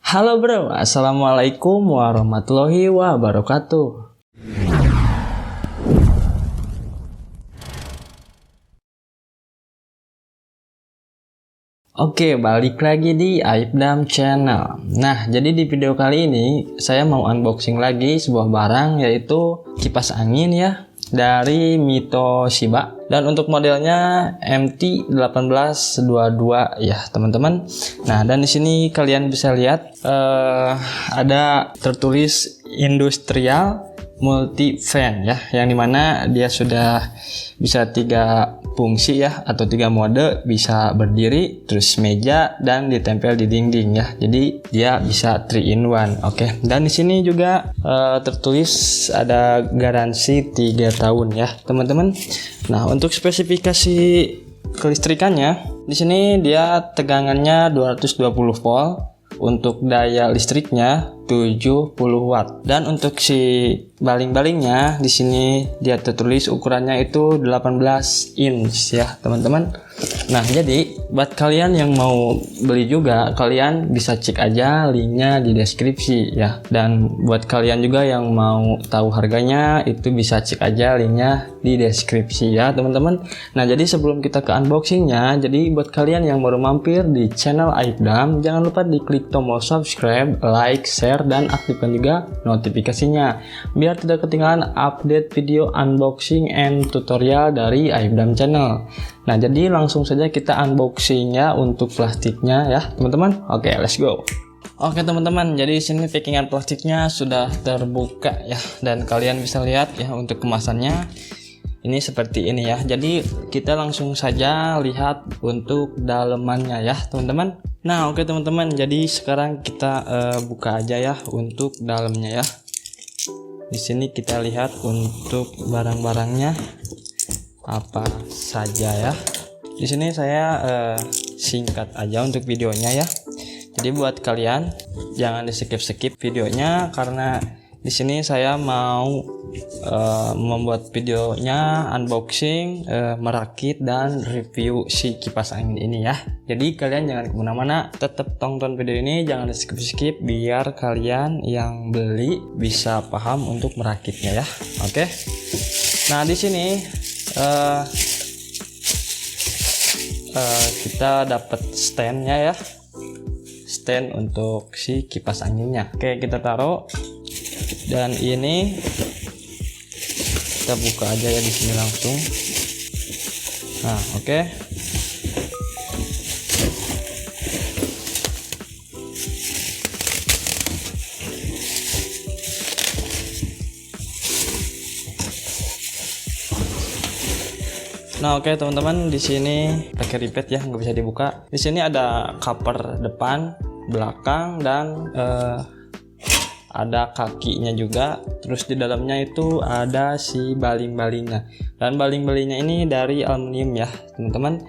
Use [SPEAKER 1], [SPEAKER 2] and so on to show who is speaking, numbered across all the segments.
[SPEAKER 1] Halo bro, assalamualaikum warahmatullahi wabarakatuh. Oke, balik lagi di Aibdam Channel. Nah, jadi di video kali ini saya mau unboxing lagi sebuah barang, yaitu kipas angin ya, dari Mitoshiba. Dan untuk modelnya MT1822 ya teman-teman. Nah, dan di sini kalian bisa lihat ada tertulis industrial multi fan ya, yang dimana dia sudah bisa 3 fungsi ya, atau 3 mode, bisa berdiri, terus meja, dan ditempel di dinding ya. Jadi dia bisa 3 in 1. Oke. Dan di sini juga tertulis ada garansi 3 tahun ya teman-teman. Nah, untuk spesifikasi kelistrikannya, di sini dia tegangannya 220 volt. Untuk daya listriknya 70 watt. Dan untuk si baling-balingnya di sini dia tertulis ukurannya itu 18 inch ya, teman-teman. Nah, jadi buat kalian yang mau beli juga, kalian bisa cek aja linknya di deskripsi ya. Dan buat kalian juga yang mau tahu harganya, itu bisa cek aja linknya di deskripsi ya, teman-teman. Nah, jadi sebelum kita ke unboxingnya, jadi buat kalian yang baru mampir di channel Aibdam, jangan lupa diklik tombol subscribe, like, share, dan aktifkan juga notifikasinya biar tidak ketinggalan update video unboxing and tutorial dari Aibdam Channel. Nah, jadi langsung saja kita unboxingnya untuk plastiknya ya teman-teman. Oke, let's go. Oke teman-teman, jadi sini packingan plastiknya sudah terbuka ya, dan kalian bisa lihat ya untuk kemasannya ini seperti ini ya. Jadi kita langsung saja lihat untuk dalemannya ya teman-teman. Nah, oke teman-teman, jadi sekarang kita buka aja ya untuk dalamnya ya. Di sini kita lihat untuk barang-barangnya apa saja ya. Di sini saya singkat aja untuk videonya ya. Jadi buat kalian jangan di skip videonya, karena di sini saya mau membuat videonya unboxing, merakit, dan review si kipas angin ini ya. Jadi kalian jangan kemana-mana, tetap tonton video ini, jangan di skip biar kalian yang beli bisa paham untuk merakitnya ya. Oke. Nah, di sini kita dapat standnya ya, stand untuk si kipas anginnya. Oke, kita taruh, dan ini kita buka aja ya di sini langsung. Nah, oke. Nah, oke teman-teman, di sini pakai ripet ya, nggak bisa dibuka. Di sini ada cover depan, belakang, dan ada kakinya juga. Terus di dalamnya itu ada si baling-balingnya, dan baling-balingnya ini dari aluminium ya teman-teman.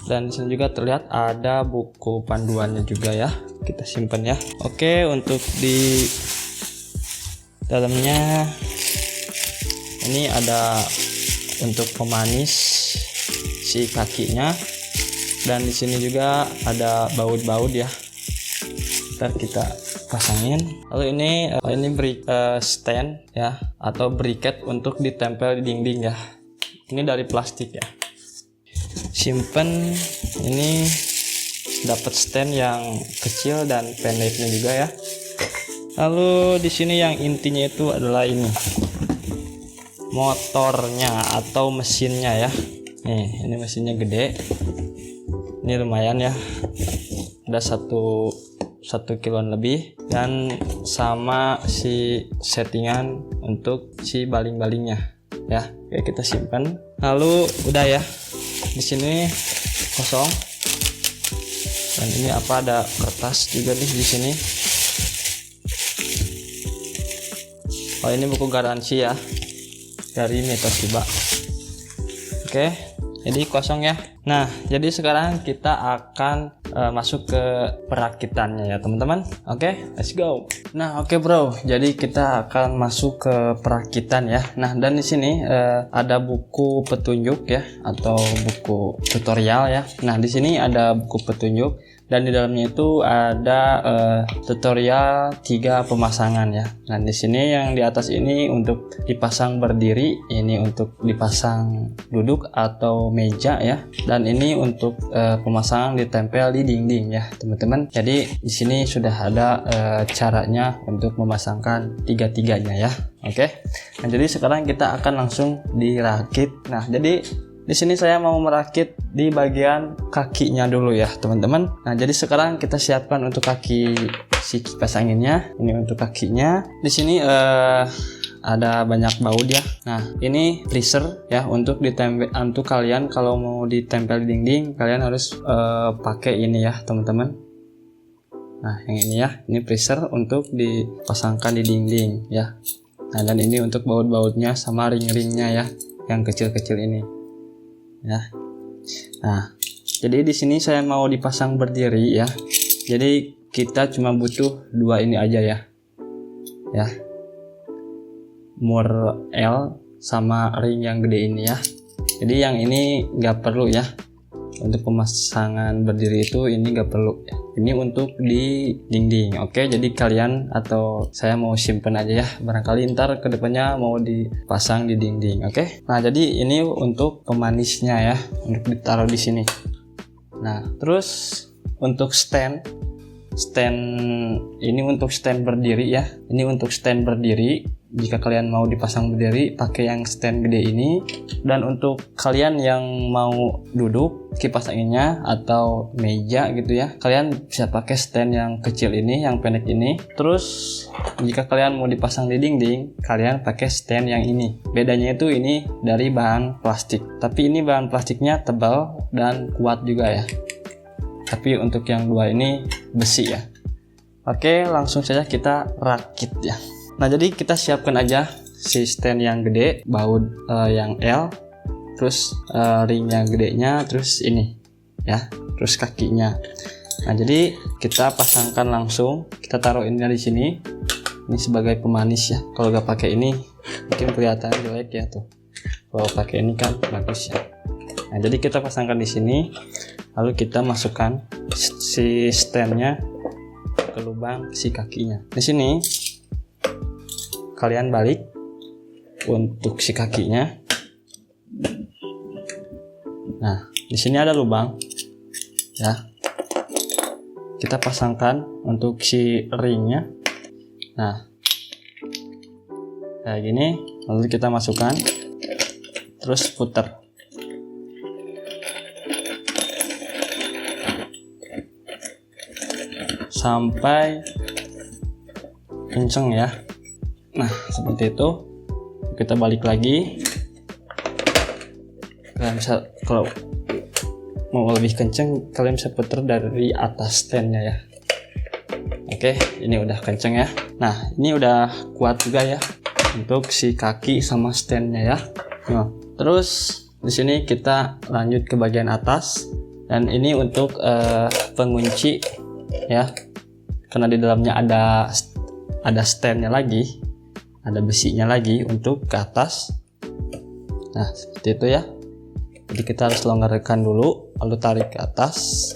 [SPEAKER 1] Dan di sini juga terlihat ada buku panduannya juga ya, kita simpan ya. Oke, untuk di dalamnya ini ada untuk pemanis si kakinya, dan di sini juga ada baut-baut ya. Ntar kita pasangin. Lalu ini stand ya, atau briket untuk ditempel di dinding ya. Ini dari plastik ya. Simpen, ini dapat stand yang kecil dan pendeknya juga ya. Lalu di sini yang intinya itu adalah ini, motornya atau mesinnya ya. Nih, ini mesinnya gede, ini lumayan ya, ada 1 kiloan lebih, dan sama si settingan untuk si baling-balingnya ya. Oke, kita simpan. Lalu udah ya, di sini kosong, dan ini apa, ada kertas juga nih di sini. Oh, ini buku garansi ya dari Mitoshiba. Oke, jadi kosong ya. Nah, jadi sekarang kita akan masuk ke perakitannya ya teman-teman. Oke, let's go. Nah, oke bro, jadi kita akan masuk ke perakitan ya. Nah, dan di sini ada buku petunjuk ya, atau buku tutorial ya. Nah, di sini ada buku petunjuk dan di dalamnya itu ada tutorial 3 pemasangan ya. Nah di sini yang di atas ini untuk dipasang berdiri, ini untuk dipasang duduk atau meja ya, dan ini untuk pemasangan ditempel di dinding ya teman-teman. Jadi di sini sudah ada caranya untuk memasangkan tiga-tiganya ya. Oke. Nah jadi sekarang kita akan langsung dirakit. Nah jadi di sini saya mau merakit di bagian kakinya dulu ya teman-teman. Nah jadi sekarang kita siapkan untuk kaki si kipas anginnya. Ini untuk kakinya. Di sini ada banyak baut ya. Nah ini freezer ya, untuk ditempel. Untuk kalian kalau mau ditempel di dinding, kalian harus pakai ini ya teman-teman. Nah yang ini ya, ini freezer untuk dipasangkan di dinding ya. Nah dan ini untuk baut-bautnya sama ring-ringnya ya, yang kecil-kecil ini. Ya. Nah, jadi di sini saya mau dipasang berdiri ya. Jadi kita cuma butuh 2 ini aja ya. Ya. Mur L sama ring yang gede ini ya. Jadi yang ini nggak perlu ya. Untuk pemasangan berdiri itu ini nggak perlu ya. Ini untuk di dinding. Oke, jadi kalian atau saya mau simpen aja ya. Barangkali ntar kedepannya mau dipasang di dinding. Oke. Nah, jadi ini untuk pemanisnya ya, untuk ditaruh di sini. Nah, terus untuk stand ini untuk stand berdiri ya. Ini untuk stand berdiri. Jika kalian mau dipasang berdiri, pakai yang stand gede ini. Dan untuk kalian yang mau duduk kipas anginnya atau meja gitu ya, kalian bisa pakai stand yang kecil ini, yang pendek ini. Terus jika kalian mau dipasang di dinding, kalian pakai stand yang ini. Bedanya itu ini dari bahan plastik, tapi ini bahan plastiknya tebal dan kuat juga ya. Tapi untuk yang 2 ini besi ya. Oke, langsung saja kita rakit ya. Nah jadi kita siapkan aja si stand yang gede, baut yang L, terus ring yang gedenya, terus ini ya, terus kakinya. Nah jadi kita pasangkan langsung, kita taruh ini di sini. Ini sebagai pemanis ya. Kalau gak pakai ini mungkin kelihatan jelek ya tuh. Kalau pakai ini kan bagus ya. Nah jadi kita pasangkan di sini, lalu kita masukkan si standnya ke lubang si kakinya. Di sini kalian balik untuk si kakinya. Nah, di sini ada lubang ya. Kita pasangkan untuk si ringnya. Nah, kayak gini, lalu kita masukkan, terus putar. Sampai kenceng ya. Nah seperti itu. Kita balik lagi. Kalian bisa, kalau mau lebih kenceng, kalian bisa putar dari atas standnya ya. Oke, ini udah kenceng ya. Nah ini udah kuat juga ya untuk si kaki sama standnya ya. Nah, terus di sini kita lanjut ke bagian atas, dan ini untuk pengunci ya. Karena di dalamnya ada standnya lagi, ada besinya lagi untuk ke atas. Nah seperti itu ya. Jadi kita harus longgarkan dulu, lalu tarik ke atas,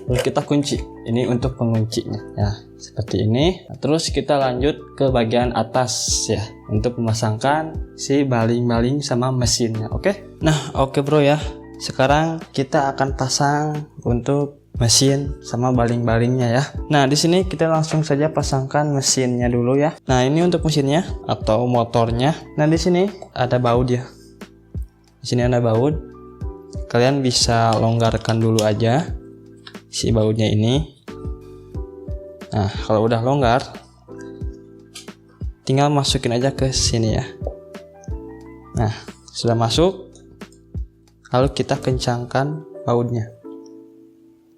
[SPEAKER 1] lalu kita kunci. Ini untuk penguncinya ya, seperti ini. Nah, terus kita lanjut ke bagian atas ya, untuk memasangkan si baling-baling sama mesinnya. Oke. Nah oke bro ya. Sekarang kita akan pasang untuk mesin sama baling-balingnya ya. Nah di sini kita langsung saja pasangkan mesinnya dulu ya. Nah ini untuk mesinnya atau motornya. Nah di sini ada baut ya. Di sini ada baut. Kalian bisa longgarkan dulu aja si bautnya ini. Nah kalau udah longgar, tinggal masukin aja ke sini ya. Nah sudah masuk, lalu kita kencangkan bautnya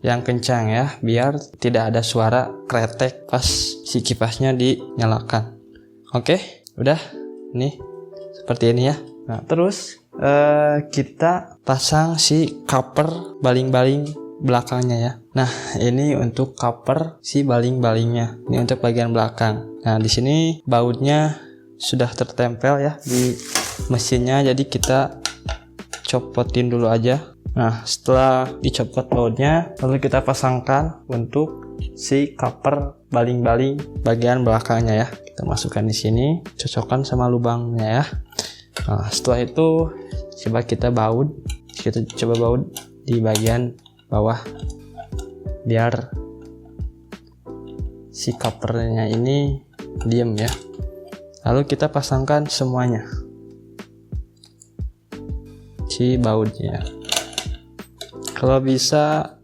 [SPEAKER 1] yang kencang ya, biar tidak ada suara kretek pas si kipasnya dinyalakan. Oke, udah nih seperti ini ya. Nah terus kita pasang si cover baling-baling belakangnya ya. Nah ini untuk cover si baling-balingnya, ini untuk bagian belakang. Nah di sini bautnya sudah tertempel ya di mesinnya, jadi kita copotin dulu aja Nah, setelah dicopot bautnya, lalu kita pasangkan untuk si cover baling-baling bagian belakangnya ya. Kita masukkan di sini, cocokkan sama lubangnya ya. Nah, setelah itu kita coba baut di bagian bawah biar si covernya ini diem ya. Lalu kita pasangkan semuanya si bautnya. Kalau bisa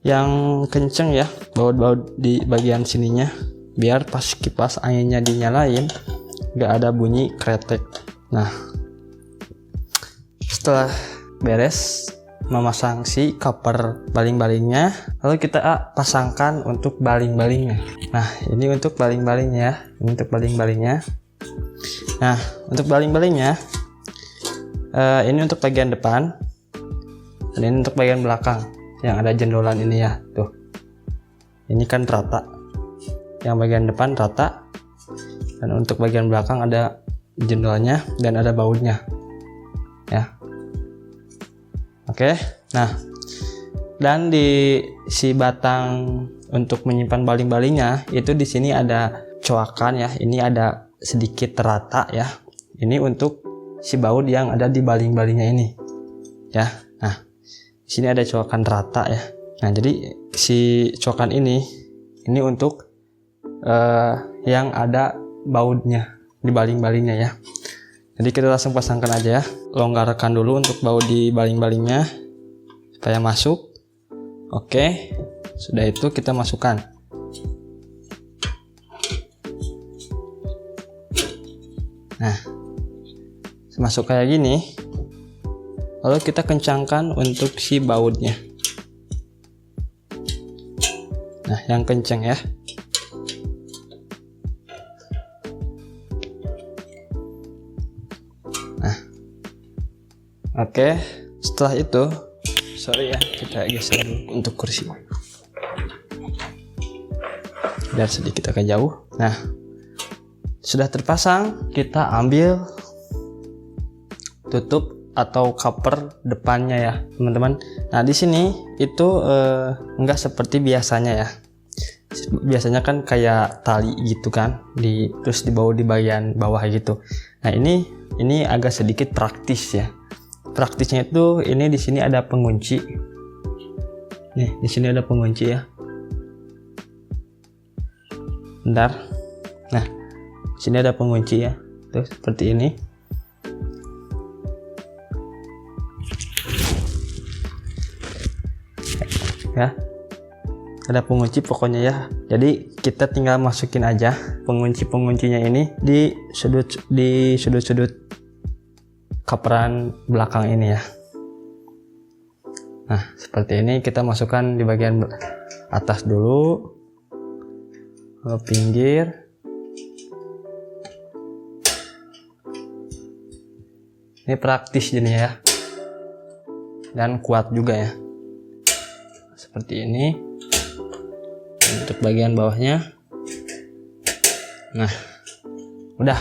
[SPEAKER 1] yang kenceng ya baut-baut di bagian sininya, biar pas kipas anginnya dinyalain nggak ada bunyi kretek. Nah, setelah beres memasang si cover baling-balingnya, lalu kita pasangkan untuk baling-balingnya. Nah, ini untuk baling-balingnya, Nah, untuk baling-balingnya ini untuk bagian depan dan ini untuk bagian belakang yang ada jendolan ini ya. Tuh, ini kan rata, yang bagian depan rata, dan untuk bagian belakang ada jendolnya dan ada bautnya ya. Oke, nah, dan di si batang untuk menyimpan baling-balingnya itu di sini ada coakan ya. Ini ada sedikit rata ya. Ini untuk si baut yang ada di baling-balingnya ini ya. Nah, di sini ada coakan rata ya. Nah, jadi si coakan ini untuk yang ada bautnya di baling-balingnya ya. Jadi kita langsung pasangkan aja ya. Longgarkan dulu untuk baut di baling-balingnya supaya masuk. Oke, sudah itu kita masukkan. Nah, masuk kayak gini. Lalu kita kencangkan untuk si bautnya. Nah, yang kencang ya. Nah, oke. Setelah itu, sorry ya, kita geser dulu untuk kursi biar sedikit agak jauh. Nah, sudah terpasang, kita ambil tutup atau cover depannya ya teman-teman. Nah, di sini itu enggak seperti biasanya ya. Biasanya kan kayak tali gitu kan, terus dibawa di bagian bawah gitu. Nah, ini agak sedikit praktis ya. Praktisnya itu ini di sini ada pengunci. Nih, di sini ada pengunci ya. Bentar. Nah, di sini ada pengunci ya. Tuh, seperti ini. Ya, ada pengunci pokoknya ya. Jadi kita tinggal masukin aja penguncinya ini di sudut-sudut coveran belakang ini ya. Nah, seperti ini kita masukkan di bagian atas dulu, ke pinggir. Ini praktis jadinya ya, dan kuat juga ya. Seperti ini untuk bagian bawahnya. Nah, udah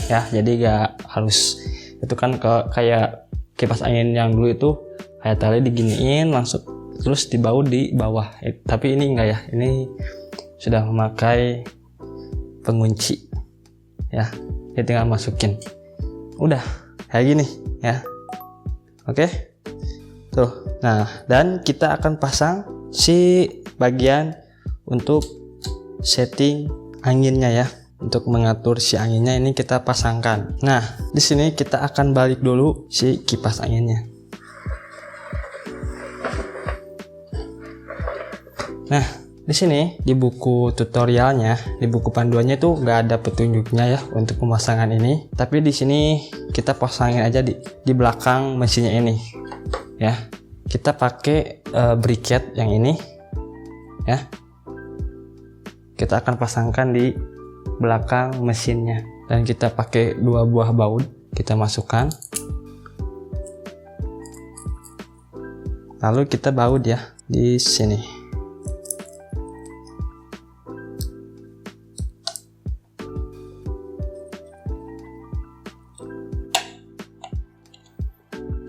[SPEAKER 1] ya, jadi gak harus itu kan kayak kipas angin yang dulu itu kayak tali diginiin langsung terus dibaut di bawah. Tapi ini enggak ya, ini sudah memakai pengunci ya. Kita tinggal masukin, udah kayak gini ya. Oke. Tuh, nah, dan kita akan pasang si bagian untuk setting anginnya ya. Untuk mengatur si anginnya ini kita pasangkan. Nah, di sini kita akan balik dulu si kipas anginnya. Nah, di sini di buku tutorialnya, di buku panduannya itu nggak ada petunjuknya ya untuk pemasangan ini. Tapi di sini kita pasangin aja di belakang mesinnya ini. Ya, kita pakai briket yang ini ya. Kita akan pasangkan di belakang mesinnya dan kita pakai 2 buah baut, kita masukkan, lalu kita baut ya di sini.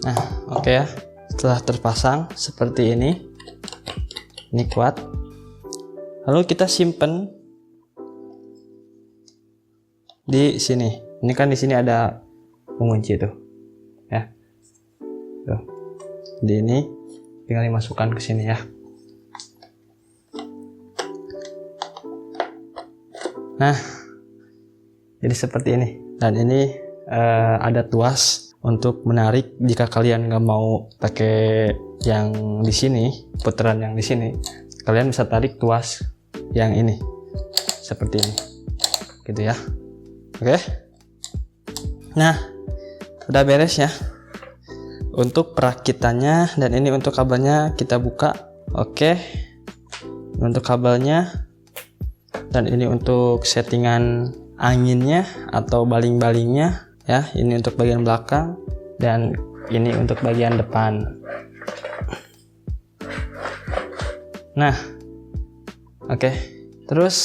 [SPEAKER 1] Nah, oke ya. telah terpasang seperti ini kuat. Lalu kita simpen di sini. Ini kan di sini ada pengunci tuh, ya. Tuh. Di ini tinggal dimasukkan ke sini ya. Nah, jadi seperti ini. Dan ini ada tuas untuk menarik jika kalian nggak mau pakai yang di sini, putaran yang di sini. Kalian bisa tarik tuas yang ini seperti ini, gitu ya. Oke. Nah, udah beres ya untuk perakitannya, dan ini untuk kabelnya kita buka. Oke. Untuk kabelnya, dan ini untuk settingan anginnya atau baling-balingnya ya. Ini untuk bagian belakang dan ini untuk bagian depan. Nah, oke. Terus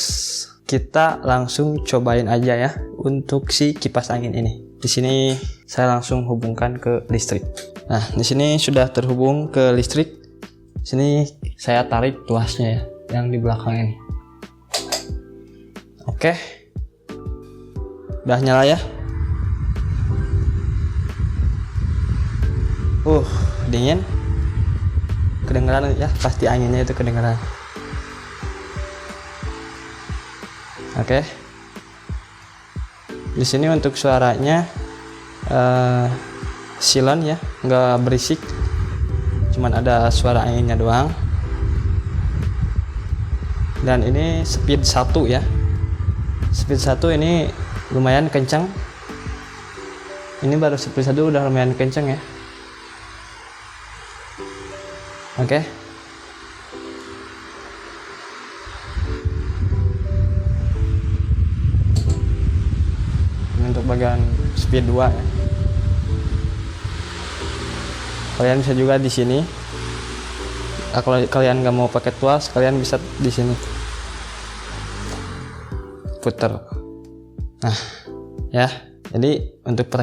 [SPEAKER 1] kita langsung cobain aja ya untuk si kipas angin ini. Di sini saya langsung hubungkan ke listrik. Nah, di sini sudah terhubung ke listrik. Sini saya tarik tuasnya ya, yang di belakang ini. Oke. Udah nyala ya. Dingin. Kedengeran ya, pasti anginnya itu kedengeran. Oke. Di sini untuk suaranya silent ya, nggak berisik. Cuman ada suara anginnya doang. Dan ini speed 1 ya. Speed 1 ini lumayan kencang. Ini baru speed 1 udah lumayan kencang ya. Oke. Ini untuk bagian speed 2 ya. Kalian bisa juga di sini. Kalau kalian nggak mau pakai tuas, kalian bisa di sini putar. Nah, ya. Jadi untuk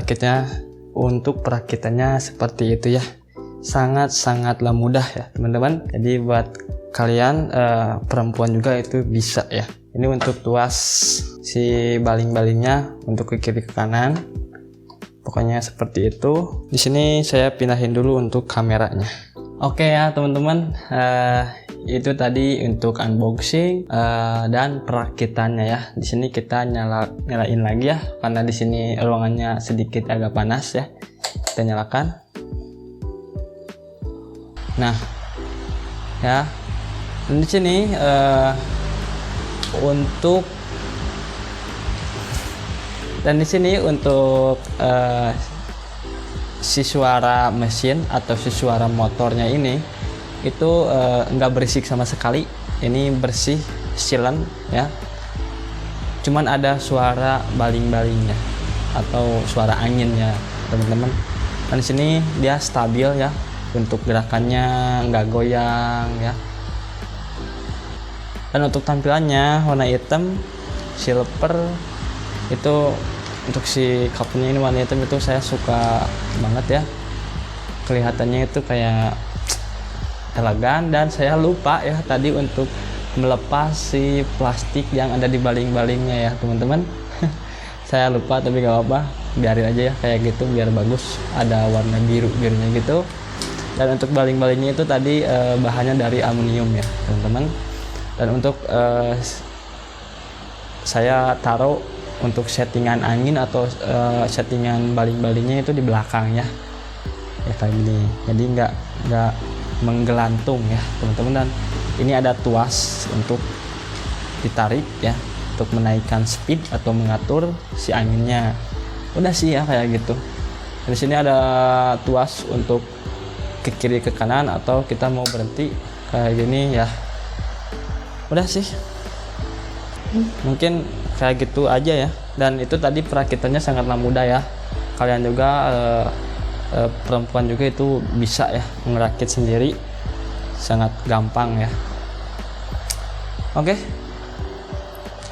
[SPEAKER 1] perakitannya seperti itu ya. Sangat-sangatlah mudah ya, teman-teman. Jadi buat kalian perempuan juga itu bisa ya. Ini untuk tuas si baling-balingnya untuk ke kiri ke kanan. Pokoknya seperti itu. Di sini saya pindahin dulu untuk kameranya. Oke ya teman-teman, itu tadi untuk unboxing dan perakitannya ya. Di sini kita nyalain lagi ya, karena di sini ruangannya sedikit agak panas ya. Kita nyalakan. Nah, ya. Dan di sini untuk si suara mesin atau si suara motornya ini itu nggak berisik sama sekali. Ini bersih, silent ya. Cuman ada suara baling-balingnya atau suara anginnya, teman-teman. Dan di sini dia stabil ya. Untuk gerakannya nggak goyang ya. Dan untuk tampilannya warna hitam, silver. Itu untuk si covernya ini warna hitam, itu saya suka banget ya. Kelihatannya itu kayak elegan. Dan saya lupa ya tadi untuk melepas si plastik yang ada di baling-balingnya ya teman-teman. Saya lupa, tapi gak apa-apa, biarin aja ya kayak gitu biar bagus. Ada warna birunya gitu. Dan untuk baling-balingnya itu tadi bahannya dari aluminium ya teman-teman. Dan untuk saya taruh untuk settingan angin atau settingan baling-balingnya itu di belakang ya kayak gini. Jadi nggak menggelantung ya teman-teman. Dan ini ada tuas untuk ditarik ya, untuk menaikkan speed atau mengatur si anginnya. Udah sih ya kayak gitu. Di sini ada tuas untuk ke kiri ke kanan atau kita mau berhenti kayak gini ya. Udah sih, mungkin kayak gitu aja ya. Dan itu tadi perakitannya sangatlah mudah ya. Kalian juga perempuan juga itu bisa ya ngerakit sendiri, sangat gampang ya. Oke,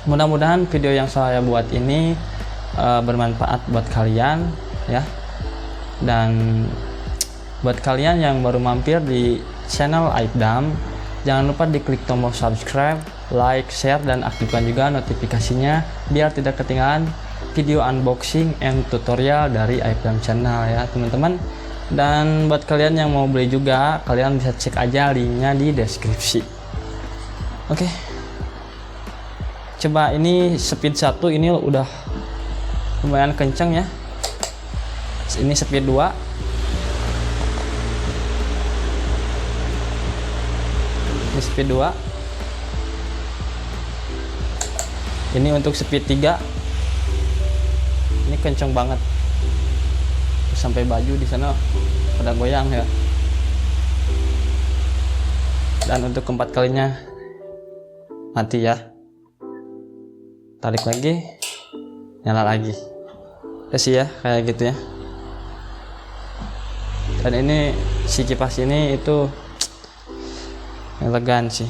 [SPEAKER 1] mudah-mudahan video yang saya buat ini bermanfaat buat kalian ya. Dan Buat kalian yang baru mampir di channel Aibdam, jangan lupa diklik tombol subscribe, like, share, dan aktifkan juga notifikasinya biar tidak ketinggalan video unboxing and tutorial dari Aibdam channel ya teman-teman. Dan buat kalian yang mau beli juga, kalian bisa cek aja linknya di deskripsi. Oke. Coba ini speed 1 ini udah lumayan kenceng ya. Ini speed 2. Ini speed 2. Ini untuk speed 3. Ini kenceng banget. Sampai baju di sana pada goyang ya. Dan untuk keempat kalinya mati ya. Tarik lagi, nyala lagi. Ya sih ya, kayak gitu ya. Dan ini si kipas ini itu elegan sih,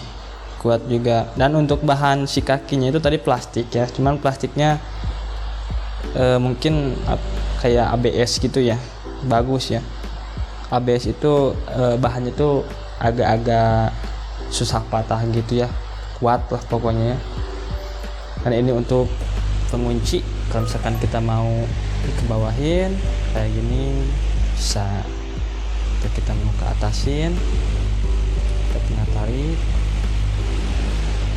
[SPEAKER 1] kuat juga. Dan untuk bahan si kakinya itu tadi plastik ya, cuman plastiknya mungkin kayak ABS gitu ya, bagus ya. ABS itu bahannya itu agak-agak susah patah gitu ya, kuat lah pokoknya ya. Dan ini untuk pengunci, kalau misalkan kita mau dikebawahin kayak gini bisa. Kita mau ke atasin, kita tinggal tarik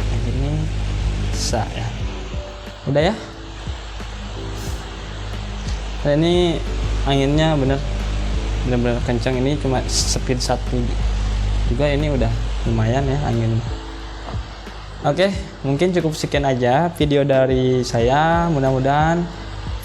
[SPEAKER 1] kayak gini bisa ya. Udah ya. Dan ini anginnya bener-bener kencang, ini cuma speed 1 juga, ini udah lumayan ya angin. Oke, mungkin cukup sekian aja video dari saya. Mudah-mudahan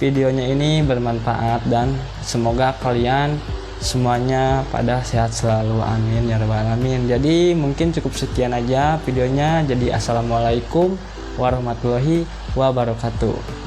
[SPEAKER 1] videonya ini bermanfaat dan semoga kalian semuanya pada sehat selalu, amin ya rabbal alamin. Jadi mungkin cukup sekian aja videonya. Jadi assalamualaikum warahmatullahi wabarakatuh.